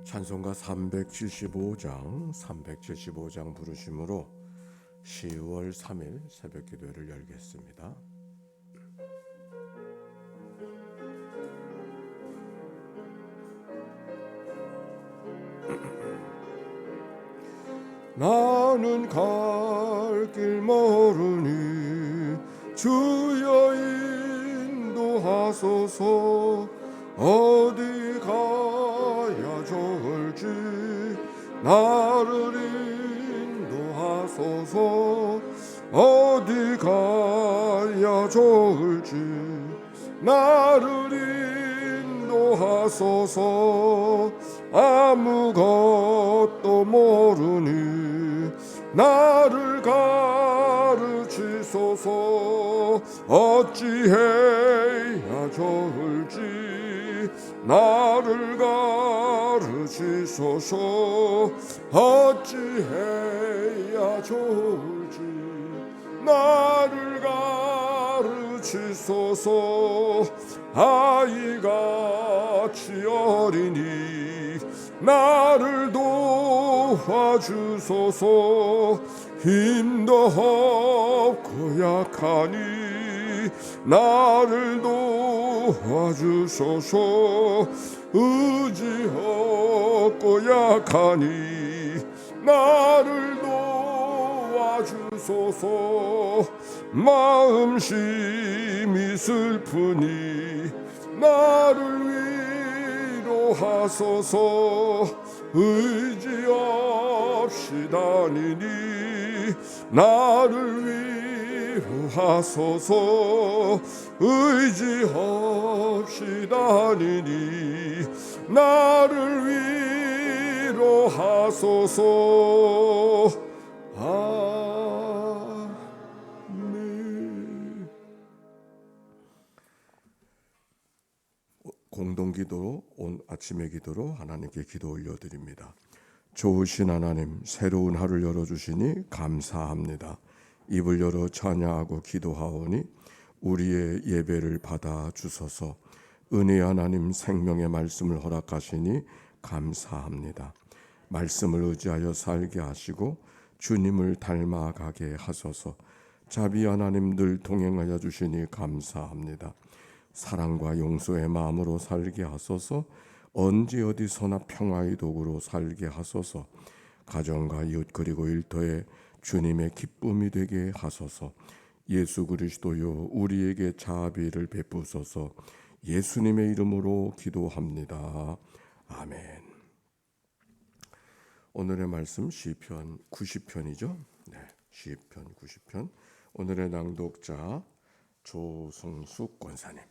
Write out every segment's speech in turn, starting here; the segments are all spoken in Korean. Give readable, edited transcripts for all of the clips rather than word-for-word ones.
찬송가 375장 부르심으로 10월 3일 새벽 기도회를 열겠습니다. 나는 갈 길 모르니 주여 인도하소서. 어디 가야 좋을지 나를 인도하소서. 어디 가야 좋을지 나를 인도하소서. 아무것도 모르니 나를 가르치소서. 어찌해야 좋을지 나를 가르치소서. 어찌해야 좋을지 나를 가르치소서. 아이같이 어리니 나를 도와주소서. 힘도 없고 약하니 나를 도와주소서. 의지 없고 약하니 나를 도와주소서. 마음심이 슬프니 나를 위로하소서. 의지 없이 다니니 나를 위로하소서. 의지 없이 다니니 나를 위로하소서. 아멘. 공동기도로 아침의 기도로 하나님께 기도 올려드립니다. 좋으신 하나님, 새로운 하루를 열어주시니 감사합니다. 입을 열어 찬양하고 기도하오니 우리의 예배를 받아 주소서. 은혜의 하나님, 생명의 말씀을 허락하시니 감사합니다. 말씀을 의지하여 살게 하시고 주님을 닮아가게 하소서. 자비 하나님 늘 동행하여 주시니 감사합니다. 사랑과 용서의 마음으로 살게 하소서. 언제 어디서나 평화의 도구로 살게 하소서. 가정과 이웃 그리고 일터에 주님의 기쁨이 되게 하소서. 예수 그리스도여, 우리에게 자비를 베푸소서. 예수님의 이름으로 기도합니다. 아멘. 오늘의 말씀 시편 90편이죠. 네, 시편 90편. 오늘의 낭독자 조승숙 권사님.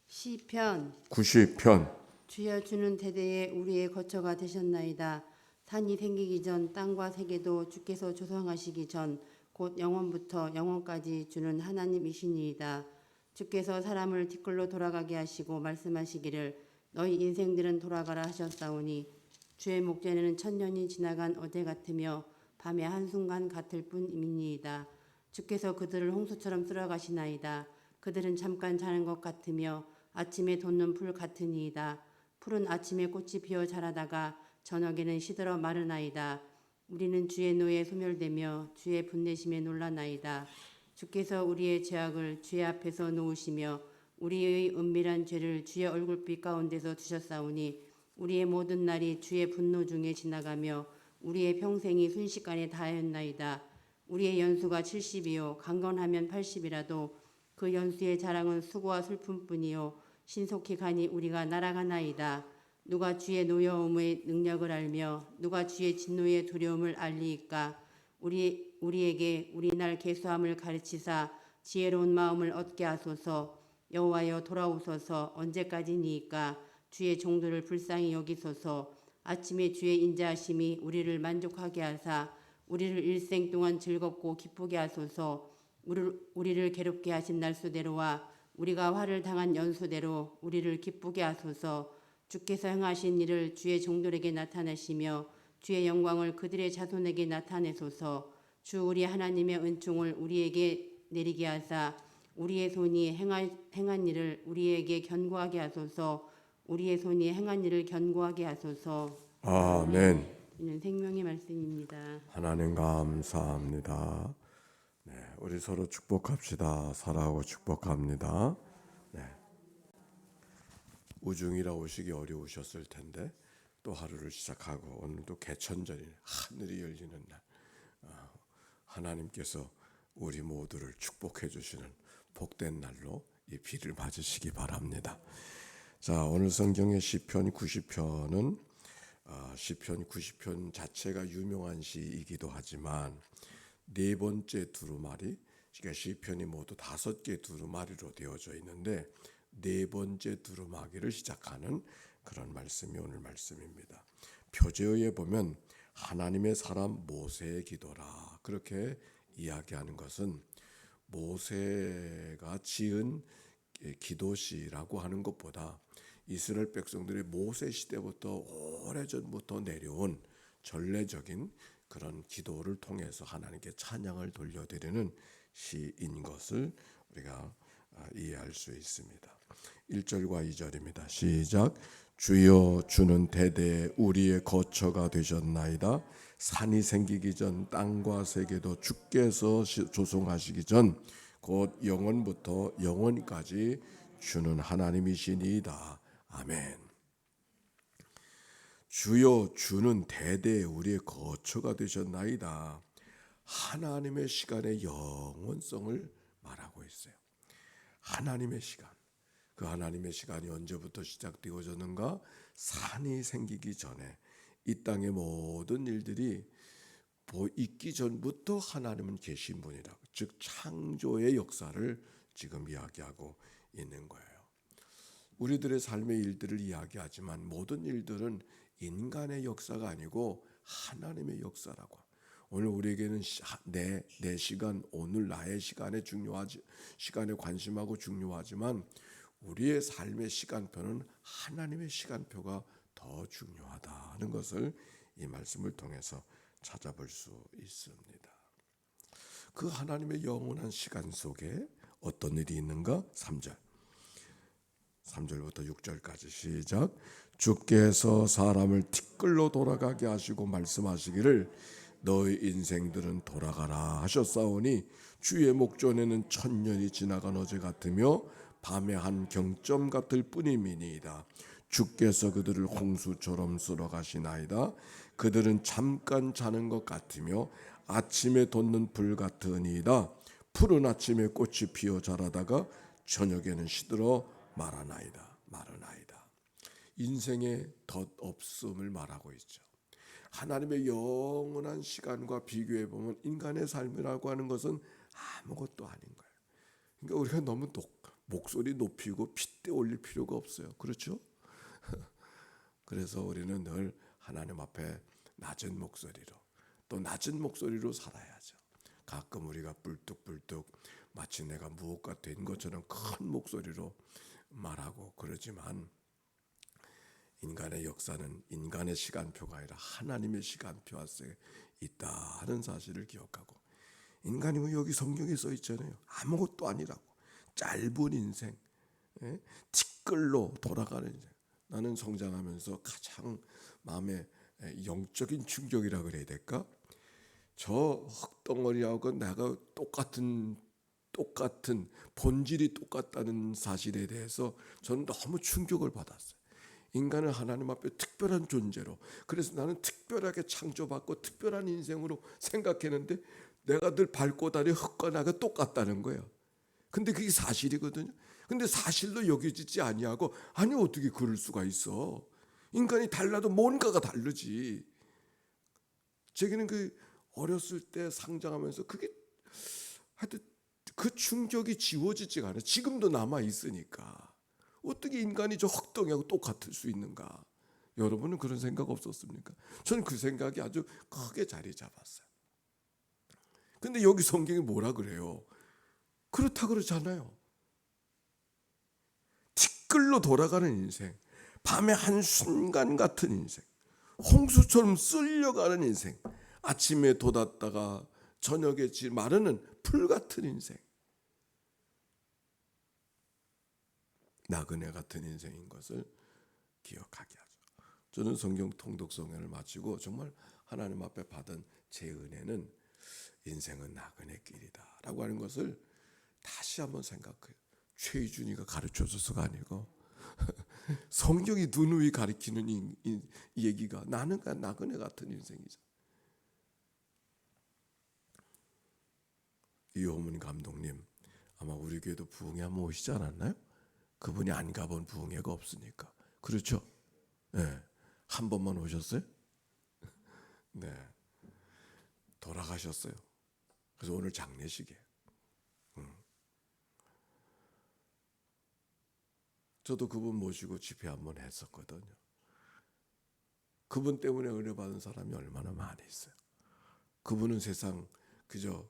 시편 90편. 주여, 주는 대대에 우리의 거처가 되셨나이다. 산이 생기기 전 땅과 세계도 주께서 조성하시기 전 곧 영원부터 영원까지 주는 하나님이시니이다. 주께서 사람을 티끌로 돌아가게 하시고 말씀하시기를 너희 인생들은 돌아가라 하셨사오니 주의 목전에는 천년이 지나간 어제 같으며 밤의 한순간 같을 뿐이니이다. 주께서 그들을 홍수처럼 쓸어가시나이다. 그들은 잠깐 자는 것 같으며 아침에 돋는 풀 같으니이다. 푸른 아침에 꽃이 피어 자라다가 저녁에는 시들어 마르나이다. 우리는 주의 노에 소멸되며 주의 분내심에 놀라나이다. 주께서 우리의 죄악을 주의 앞에서 놓으시며 우리의 은밀한 죄를 주의 얼굴빛 가운데서 두셨사오니 우리의 모든 날이 주의 분노 중에 지나가며 우리의 평생이 순식간에 다하였나이다. 우리의 연수가 70이요 강건하면 80이라도 그 연수의 자랑은 수고와 슬픔뿐이요 신속히 가니 우리가 날아가나이다. 누가 주의 노여움의 능력을 알며 누가 주의 진노의 두려움을 알리이까. 우리에게 우리 날 계수함을 가르치사 지혜로운 마음을 얻게 하소서. 여호와여, 돌아오소서. 언제까지니이까. 주의 종들을 불쌍히 여기소서. 아침에 주의 인자하심이 우리를 만족하게 하사 우리를 일생 동안 즐겁고 기쁘게 하소서. 우리를 괴롭게 하신 날수대로와 우리가 화를 당한 연수대로 우리를 기쁘게 하소서. 주께서 행하신 일을 주의 종들에게 나타내시며 주의 영광을 그들의 자손에게 나타내소서. 주 우리 하나님의 은총을 우리에게 내리게 하사 우리의 손이 행한 일을 우리에게 견고하게 하소서. 우리의 손이 행한 일을 견고하게 하소서. 아멘. 이는 생명의 말씀입니다. 하나님 감사합니다. 네, 우리 서로 축복합시다. 사랑하고 축복합니다. 네. 우중이라 오시기 어려우셨을 텐데 또 하루를 시작하고 오늘도 개천절이 하늘이 열리는 날, 하나님께서 우리 모두를 축복해 주시는 복된 날로 이 비를 맞으시기 바랍니다. 자, 오늘 성경의 시편 90편은 시편 90편 자체가 유명한 시이기도 하지만 네 번째 두루마리, 그러니까 시편이 모두 5개 두루마리로 되어져 있는데 네 번째 두루마기를 시작하는 그런 말씀이 오늘 말씀입니다. 표제어에 보면 하나님의 사람 모세의 기도라 그렇게 이야기하는 것은 모세가 지은 기도시라고 하는 것보다 이스라엘 백성들이 모세 시대부터 오래전부터 내려온 전례적인 그런 기도를 통해서 하나님께 찬양을 돌려드리는 시인 것을 우리가 이해할 수 있습니다. 1절과 2절입니다. 시작. 주여 주는 대대에 우리의 거처가 되셨나이다. 산이 생기기 전 땅과 세계도 주께서 조성하시기 전 곧 영원부터 영원까지 주는 하나님이시니이다. 아멘. 주여 주는 대대에 우리의 거처가 되셨나이다. 하나님의 시간의 영원성을 말하고 있어요. 하나님의 시간. 그 하나님의 시간이 언제부터 시작되어졌는가? 산이 생기기 전에 이 땅의 모든 일들이 있기 전부터 하나님은 계신 분이라고, 즉 창조의 역사를 지금 이야기하고 있는 거예요. 우리들의 삶의 일들을 이야기하지만 모든 일들은 인간의 역사가 아니고 하나님의 역사라고. 오늘 우리에게는 내 시간, 오늘 나의 시간에 시간에 관심하고 중요하지만 우리의 삶의 시간표는 하나님의 시간표가 더 중요하다는 것을 이 말씀을 통해서 찾아볼 수 있습니다. 그 하나님의 영원한 시간 속에 어떤 일이 있는가? 3절부터 6절까지 시작. 주께서 사람을 티끌로 돌아가게 하시고 말씀하시기를 너희 인생들은 돌아가라 하셨사오니 주의 목전에는 천년이 지나간 어제 같으며 밤의 한 경점 같을 뿐이니이다. 주께서 그들을 홍수처럼 쓸어 가시나이다. 그들은 잠깐 자는 것 같으며 아침에 돋는 불 같으니이다. 푸른 아침에 꽃이 피어 자라다가 저녁에는 시들어 마르나이다. 인생의 덧없음을 말하고 있죠. 하나님의 영원한 시간과 비교해 보면 인간의 삶이라고 하는 것은 아무것도 아닌 거예요. 그러니까 우리가 너무 목소리 높이고 핏대 올릴 필요가 없어요. 그렇죠? 그래서 우리는 늘 하나님 앞에 낮은 목소리로, 또 낮은 목소리로 살아야죠. 가끔 우리가 뿔뚝뿔뚝 마치 내가 무엇가 된 것처럼 큰 목소리로 말하고 그러지만 인간의 역사는 인간의 시간표가 아니라 하나님의 시간표 안에 있다는 사실을 기억하고, 인간이 여기 성경에 써 있잖아요. 아무것도 아니라고. 짧은 인생, 티끌로 돌아가는 인생. 나는 성장하면서 가장 마음에 영적인 충격이라 그래야 될까? 저 흙덩어리하고 내가 똑같은 본질이 똑같다는 사실에 대해서 저는 너무 충격을 받았어요. 인간은 하나님 앞에 특별한 존재로, 그래서 나는 특별하게 창조받고 특별한 인생으로 생각했는데 내가 늘 밟고 다니 흙과 나가 똑같다는 거예요. 근데 그게 사실이거든요. 근데 사실로 여겨지지 아니하고, 아니 어떻게 그럴 수가 있어? 인간이 달라도 뭔가가 다르지. 제게는 그 어렸을 때 상장하면서 그게 하여튼 그 충격이 지워지지가 않아요. 지금도 남아 있으니까. 어떻게 인간이 저 흙덩이하고 똑같을 수 있는가? 여러분은 그런 생각 없었습니까? 저는 그 생각이 아주 크게 자리 잡았어요. 근데 여기 성경이 뭐라 그래요? 그렇다 그러잖아요. 티끌로 돌아가는 인생, 밤의 한순간 같은 인생, 홍수처럼 쓸려가는 인생, 아침에 돋았다가 저녁에 마르는 풀 같은 인생, 나그네 같은 인생인 것을 기억하게 하죠. 저는 성경 통독성회를 마치고 정말 하나님 앞에 받은 제 은혜는 인생은 나그네 길이다라고 하는 것을 다시 한번 생각해요. 최희준이가 가르쳐줘서가 아니고 성경이 누누이 가르치는 이 얘기가 나는 나그네 같은 인생이죠. 이호문 감독님 아마 우리 교회도 부흥회 한번 오시지 않았나요? 그분이 안 가본 부흥회가 없으니까. 그렇죠? 네. 한 번만 오셨어요? 네. 돌아가셨어요. 그래서 오늘 장례식이에요. 저도 그분 모시고 집회 한번 했었거든요. 그분 때문에 은혜 받은 사람이 얼마나 많이 있어요. 그분은 세상 그저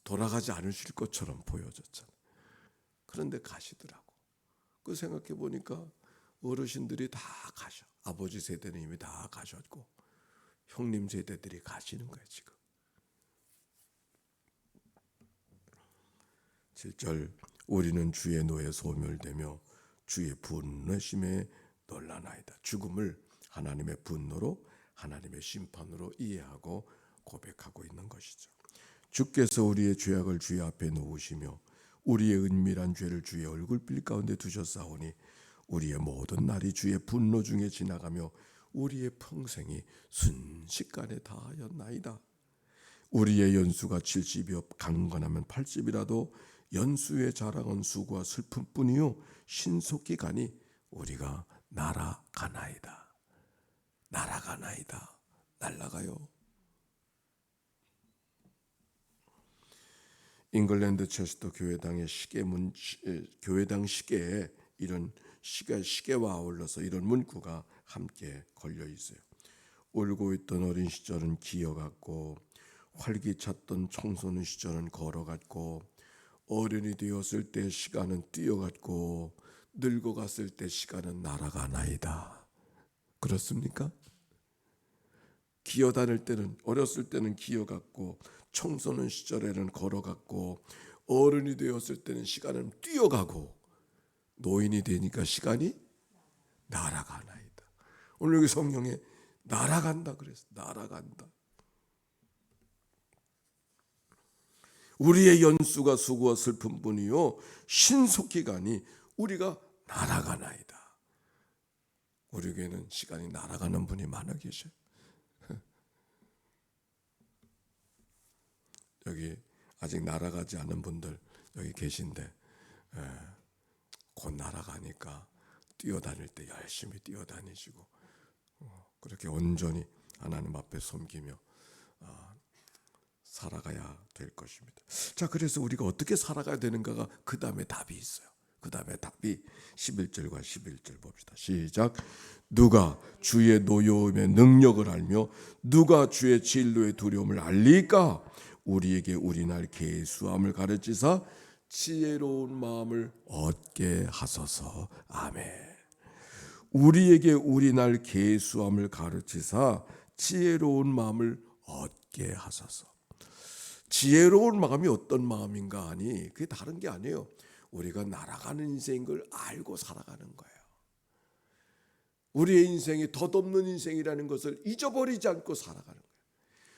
돌아가지 않으실 것처럼 보여졌잖아요. 그런데 가시더라고. 그 생각해 보니까 어르신들이 다 가셔. 아버지 세대는 이미 다 가셨고 형님 세대들이 가시는 거예요 지금. 7절 우리는 주의 노에 소멸되며 주의 분노심에 놀라나이다. 죽음을 하나님의 분노로 하나님의 심판으로 이해하고 고백하고 있는 것이죠. 주께서 우리의 죄악을 주의 앞에 놓으시며 우리의 은밀한 죄를 주의 얼굴빛 가운데 두셨사오니 우리의 모든 날이 주의 분노 중에 지나가며 우리의 평생이 순식간에 다하였나이다. 우리의 연수가 70이요 강건하면 80이라도 연수의 자랑은 수고와 슬픔뿐이요 신속히 가니 우리가 날아가나이다. 날아가나이다. 날아가요. 잉글랜드 체스터 교회당의 교회당 시계에 이런 시계와 아울러서 이런 문구가 함께 걸려 있어요. 울고 있던 어린 시절은 기어갔고 활기찼던 청소년 시절은 걸어갔고 어른이 되었을 때 시간은 뛰어갔고 늙어갔을 때 시간은 날아가나이다. 그렇습니까? 기어다닐 때는 어렸을 때는 기어갔고 청소년 시절에는 걸어갔고 어른이 되었을 때는 시간은 뛰어가고 노인이 되니까 시간이 날아가나이다. 오늘 여기 성경에 날아간다 그랬어. 날아간다. 우리의 연수가 수고와 슬픔뿐이요 신속히 가니 우리가 날아가나이다. 우리 교회는 시간이 날아가는 분이 많아 계셔요. 여기 아직 날아가지 않은 분들 여기 계신데 곧 날아가니까 뛰어다닐 때 열심히 뛰어다니시고 그렇게 온전히 하나님 앞에 섬기며 살아가야 될 것입니다. 자, 그래서 우리가 어떻게 살아가야 되는가가 그 다음에 답이 있어요. 그 다음에 답이 11절과 11절 봅시다. 시작. 누가 주의 노여움의 능력을 알며 누가 주의 진노의 두려움을 알리까? 우리에게 우리날 계수함을 가르치사 지혜로운 마음을 얻게 하소서. 아멘. 우리에게 우리날 계수함을 가르치사 지혜로운 마음을 얻게 하소서. 지혜로운 마음이 어떤 마음인가 하니 그게 다른 게 아니에요. 우리가 날아가는 인생인 걸 알고 살아가는 거예요. 우리의 인생이 덧없는 인생이라는 것을 잊어버리지 않고 살아가는 거예요.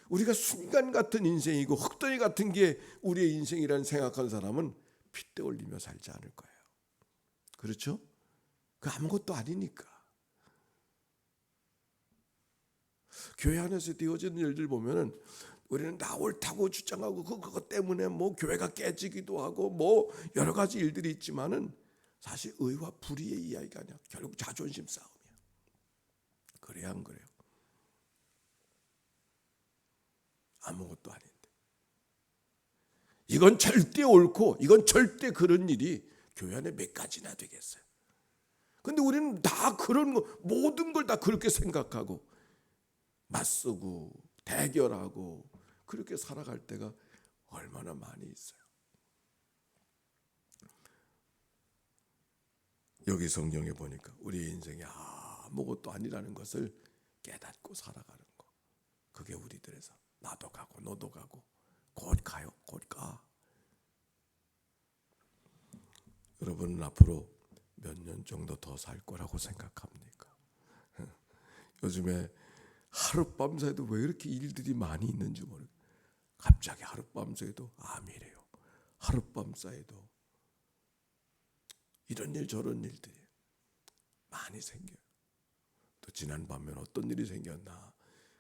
우리가 순간 같은 인생이고 흙덩이 같은 게 우리의 인생이라는 생각하는 사람은 핏대 올리며 살지 않을 거예요. 그렇죠? 그 아무것도 아니니까. 교회 안에서 되어지는 일들 보면은 우리는 나 옳다고 주장하고 그것 때문에 뭐 교회가 깨지기도 하고 뭐 여러 가지 일들이 있지만은 사실 의와 불의의 이야기가 아니야. 결국 자존심 싸움이야. 그래야 안 그래요? 아무것도 아닌데. 이건 절대 옳고 이건 절대 그런 일이 교회 안에 몇 가지나 되겠어요. 근데 우리는 다 그런 거 모든 걸 다 그렇게 생각하고 맞서고 대결하고 그렇게 살아갈 때가 얼마나 많이 있어요. 여기 성경에 보니까 우리의 인생이 아무것도 아니라는 것을 깨닫고 살아가는 거. 그게 우리들에서 나도 가고 너도 가고 곧 가요. 곧 가. 여러분은 앞으로 몇 년 정도 더 살 거라고 생각합니까? 요즘에 하룻밤 새도 왜 이렇게 일들이 많이 있는지 모르겠어요. 갑자기 하룻밤 새도 암이래요. 하룻밤 사이도 이런 일 저런 일들이 많이 생겨요. 또 지난 밤에는 어떤 일이 생겼나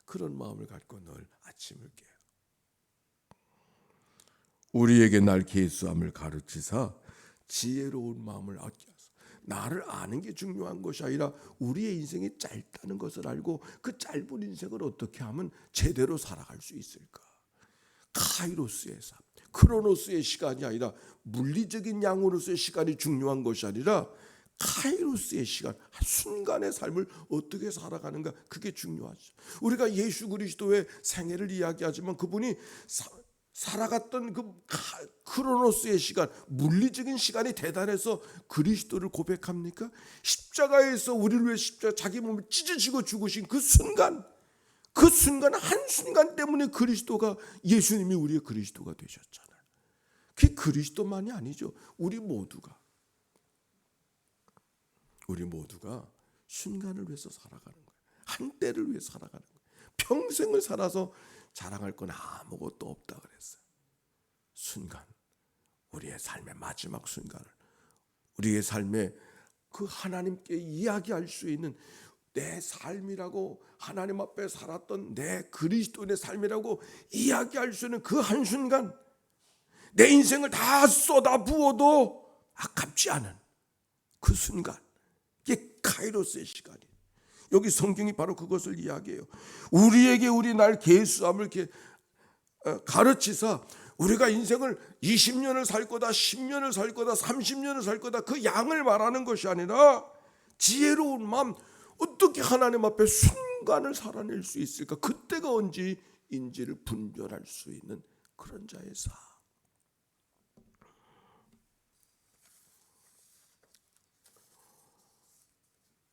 그런 마음을 갖고 늘 아침을 깨요. 우리에게 날 계수함을 가르치사 지혜로운 마음을 얻게 하소서. 나를 아는 게 중요한 것이 아니라 우리의 인생이 짧다는 것을 알고 그 짧은 인생을 어떻게 하면 제대로 살아갈 수 있을까. 카이로스의 삶, 크로노스의 시간이 아니라 물리적인 양으로서의 시간이 중요한 것이 아니라 카이로스의 시간, 순간의 삶을 어떻게 살아가는가, 그게 중요하죠. 우리가 예수 그리스도의 생애를 이야기하지만 그분이 살아갔던 그 크로노스의 시간, 물리적인 시간이 대단해서 그리스도를 고백합니까? 십자가에서 우리를 위해 자기 몸을 찢어지고 죽으신 그 순간 한순간 때문에 예수님이 우리의 그리스도가 되셨잖아요. 그게 그리스도만이 아니죠. 우리 모두가 순간을 위해서 살아가는 거예요. 한때를 위해 살아가는 거예요. 평생을 살아서 자랑할 건 아무것도 없다 그랬어요. 순간, 우리의 삶의 마지막 순간을, 우리의 삶에 그 하나님께 이야기할 수 있는 내 삶이라고, 하나님 앞에 살았던 내 그리스도인의 삶이라고 이야기할 수 있는 그 한순간, 내 인생을 다 쏟아 부어도 아깝지 않은 그 순간, 이게 카이로스의 시간이에요. 여기 성경이 바로 그것을 이야기해요. 우리에게 우리 날 계수함을 가르치사 우리가 인생을 20년을 살 거다, 10년을 살 거다, 30년을 살 거다, 그 양을 말하는 것이 아니라 지혜로운 마음, 어떻게 하나님 앞에 순간을 살아낼 수 있을까? 그때가 언제인지를 분별할 수 있는 그런 자의 삶.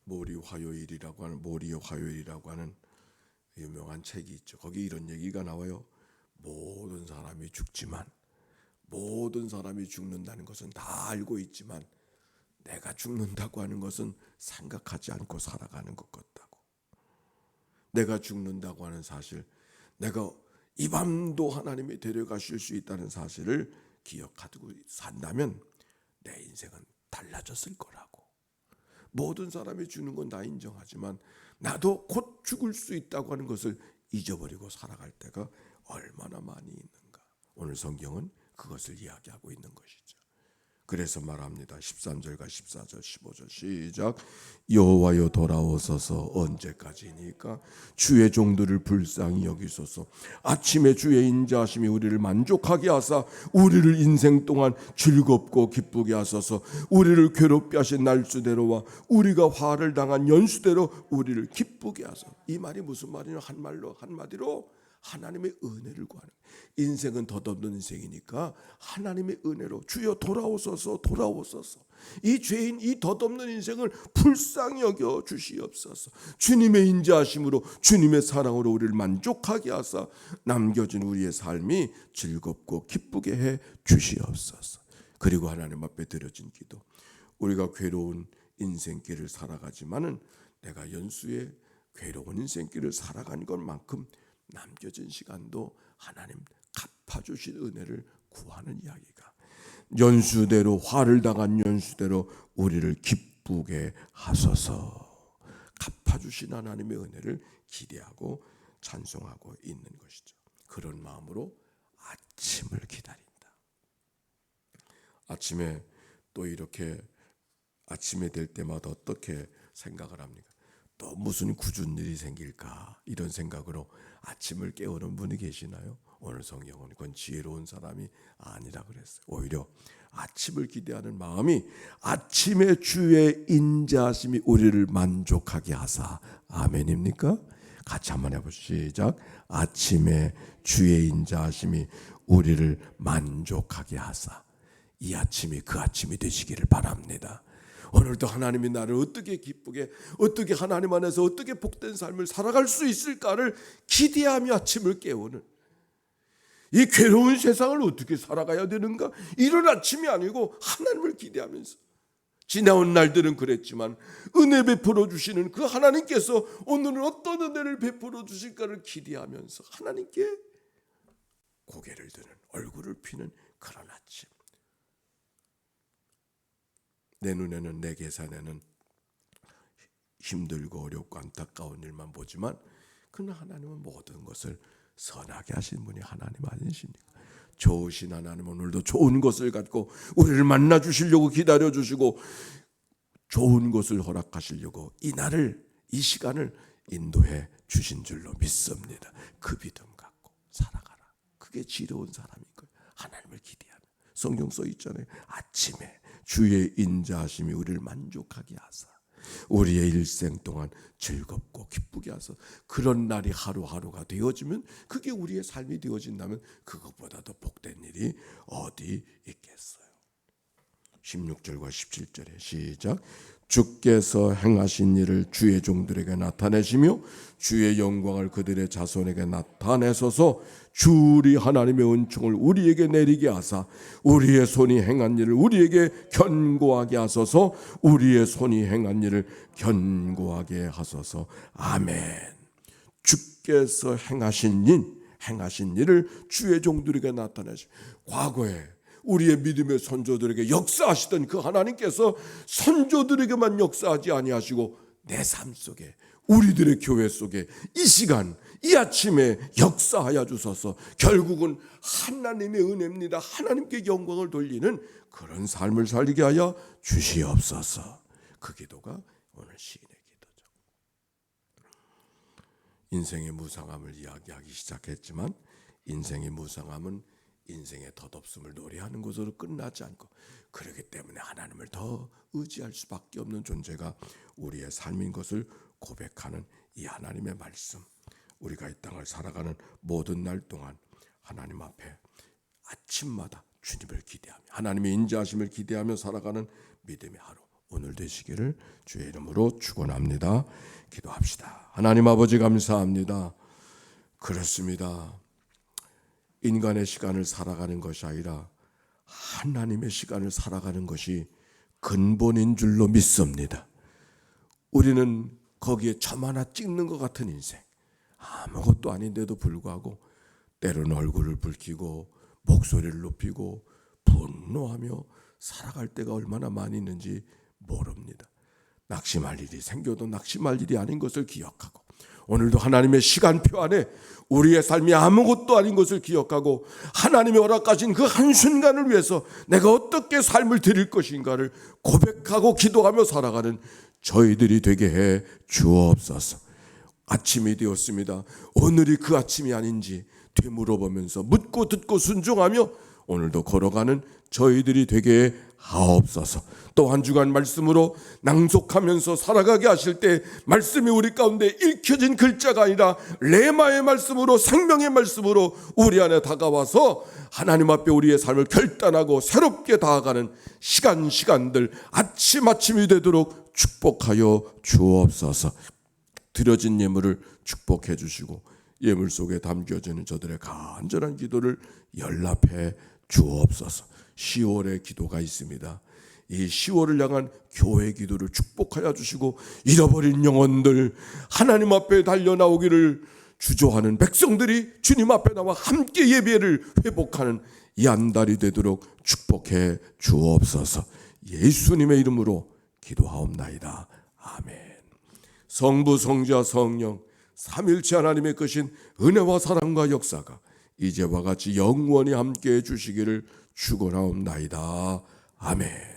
모리의 화요일이라고 하는 유명한 책이 있죠. 거기 이런 얘기가 나와요. 모든 사람이 죽지만, 모든 사람이 죽는다는 것은 다 알고 있지만 내가 죽는다고 하는 것은 생각하지 않고 살아가는 것 같다고. 내가 죽는다고 하는 사실, 내가 이 밤도 하나님이 데려가실 수 있다는 사실을 기억하고 산다면 내 인생은 달라졌을 거라고. 모든 사람이 죽는 건 다 인정하지만 나도 곧 죽을 수 있다고 하는 것을 잊어버리고 살아갈 때가 얼마나 많이 있는가. 오늘 성경은 그것을 이야기하고 있는 것이죠. 그래서 말합니다. 13절과 14절 15절 시작. 여호와여 돌아오소서. 언제까지니까? 주의 종들을 불쌍히 여기소서. 아침에 주의 인자하심이 우리를 만족하게 하사 우리를 인생 동안 즐겁고 기쁘게 하소서. 우리를 괴롭게 하신 날수대로와 우리가 화를 당한 연수대로 우리를 기쁘게 하소서. 이 말이 무슨 말이냐? 한마디로 하나님의 은혜를 구하는, 인생은 덧없는 인생이니까 하나님의 은혜로 주여 돌아오소서, 돌아오소서. 이 죄인, 이 덧없는 인생을 불쌍히 여겨 주시옵소서. 주님의 인자하심으로, 주님의 사랑으로 우리를 만족하게 하사 남겨진 우리의 삶이 즐겁고 기쁘게 해 주시옵소서. 그리고 하나님 앞에 드려진 기도, 우리가 괴로운 인생길을 살아가지만은 내가 연수의 괴로운 인생길을 살아간 것만큼 남겨진 시간도 하나님 갚아주실 은혜를 구하는 이야기가, 연수대로, 화를 당한 연수대로 우리를 기쁘게 하소서. 갚아주신 하나님의 은혜를 기대하고 찬송하고 있는 것이죠. 그런 마음으로 아침을 기다린다. 아침에 또 이렇게 아침에 될 때마다 어떻게 생각을 합니까? 또 무슨 굳은 일이 생길까, 이런 생각으로 아침을 깨우는 분이 계시나요? 오늘 성경은 그건 지혜로운 사람이 아니라 그랬어요. 오히려 아침을 기대하는 마음이 아침에 주의 인자하심이 우리를 만족하게 하사. 아멘입니까? 같이 한번 해보시죠. 시작. 아침에 주의 인자하심이 우리를 만족하게 하사. 이 아침이 그 아침이 되시기를 바랍니다. 오늘도 하나님이 나를 어떻게 기쁘게, 어떻게 하나님 안에서 어떻게 복된 삶을 살아갈 수 있을까를 기대하며 아침을 깨우는, 이 괴로운 세상을 어떻게 살아가야 되는가, 이런 아침이 아니고 하나님을 기대하면서 지나온 날들은 그랬지만 은혜 베풀어 주시는 그 하나님께서 오늘은 어떤 은혜를 베풀어 주실까를 기대하면서 하나님께 고개를 드는, 얼굴을 피는 그런 아침. 내 눈에는, 내 계산에는 힘들고 어렵고 안타까운 일만 보지만 그러나 하나님은 모든 것을 선하게 하신 분이 하나님 아니십니까? 좋으신 하나님, 오늘도 좋은 것을 갖고 우리를 만나 주시려고 기다려 주시고 좋은 것을 허락하시려고 이 날을, 이 시간을 인도해 주신 줄로 믿습니다. 그 믿음 갖고 살아가라. 그게 지혜로운 사람인 거예요. 하나님을 기대하는. 성경 써 있잖아요. 아침에 주의 인자하심이 우리를 만족하게 하사 우리의 일생 동안 즐겁고 기쁘게 하사, 그런 날이 하루하루가 되어지면, 그게 우리의 삶이 되어진다면 그것보다 더 복된 일이 어디 있겠어요. 16절과 17절에 시작. 주께서 행하신 일을 주의 종들에게 나타내시며 주의 영광을 그들의 자손에게 나타내소서. 주 우리 하나님의 은총을 우리에게 내리게 하사 우리의 손이 행한 일을 우리에게 견고하게 하소서. 우리의 손이 행한 일을 견고하게 하소서. 아멘. 주께서 행하신 일을 주의 종들에게 나타내시며, 과거에 우리의 믿음의 선조들에게 역사하시던 그 하나님께서 선조들에게만 역사하지 아니하시고 내 삶 속에, 우리들의 교회 속에 이 시간, 이 아침에 역사하여 주소서. 결국은 하나님의 은혜입니다. 하나님께 영광을 돌리는 그런 삶을 살게 하여 주시옵소서. 그 기도가 오늘 시인의 기도죠. 인생의 무상함을 이야기하기 시작했지만 인생의 무상함은 인생의 덧없음을 노래하는 것으로 끝나지 않고, 그렇기 때문에 하나님을 더 의지할 수밖에 없는 존재가 우리의 삶인 것을 고백하는 이 하나님의 말씀, 우리가 이 땅을 살아가는 모든 날 동안 하나님 앞에 아침마다 주님을 기대하며 하나님의 인자하심을 기대하며 살아가는 믿음의 하루 오늘 되시기를 주의 이름으로 축원합니다. 기도합시다. 하나님 아버지 감사합니다. 그렇습니다. 인간의 시간을 살아가는 것이 아니라 하나님의 시간을 살아가는 것이 근본인 줄로 믿습니다. 우리는 거기에 점 하나 찍는 것 같은 인생, 아무것도 아닌데도 불구하고 때로는 얼굴을 붉히고 목소리를 높이고 분노하며 살아갈 때가 얼마나 많이 있는지 모릅니다. 낙심할 일이 생겨도 낙심할 일이 아닌 것을 기억하고, 오늘도 하나님의 시간표 안에 우리의 삶이 아무것도 아닌 것을 기억하고 하나님의 허락하신 그 한순간을 위해서 내가 어떻게 삶을 드릴 것인가를 고백하고 기도하며 살아가는 저희들이 되게 해 주옵소서. 아침이 되었습니다. 오늘이 그 아침이 아닌지 되물어보면서 묻고 듣고 순종하며 오늘도 걸어가는 저희들이 되게 하옵소서. 또 한 주간 말씀으로 낭독하면서 살아가게 하실 때 말씀이 우리 가운데 읽혀진 글자가 아니라 레마의 말씀으로, 생명의 말씀으로 우리 안에 다가와서 하나님 앞에 우리의 삶을 결단하고 새롭게 다가가는 시간들 아침이 되도록 축복하여 주옵소서. 드려진 예물을 축복해 주시고 예물 속에 담겨지는 저들의 간절한 기도를 연락해 주옵소서. 10월의 기도가 있습니다. 이 10월을 향한 교회 기도를 축복하여 주시고 잃어버린 영혼들 하나님 앞에 달려나오기를 주저하는 백성들이 주님 앞에 나와 함께 예배를 회복하는 이 한 달이 되도록 축복해 주옵소서. 예수님의 이름으로 기도하옵나이다. 아멘. 성부, 성자, 성령 삼일체 하나님의 크신 은혜와 사랑과 역사가 이제와 같이 영원히 함께해 주시기를 축원하옵나이다. 아멘.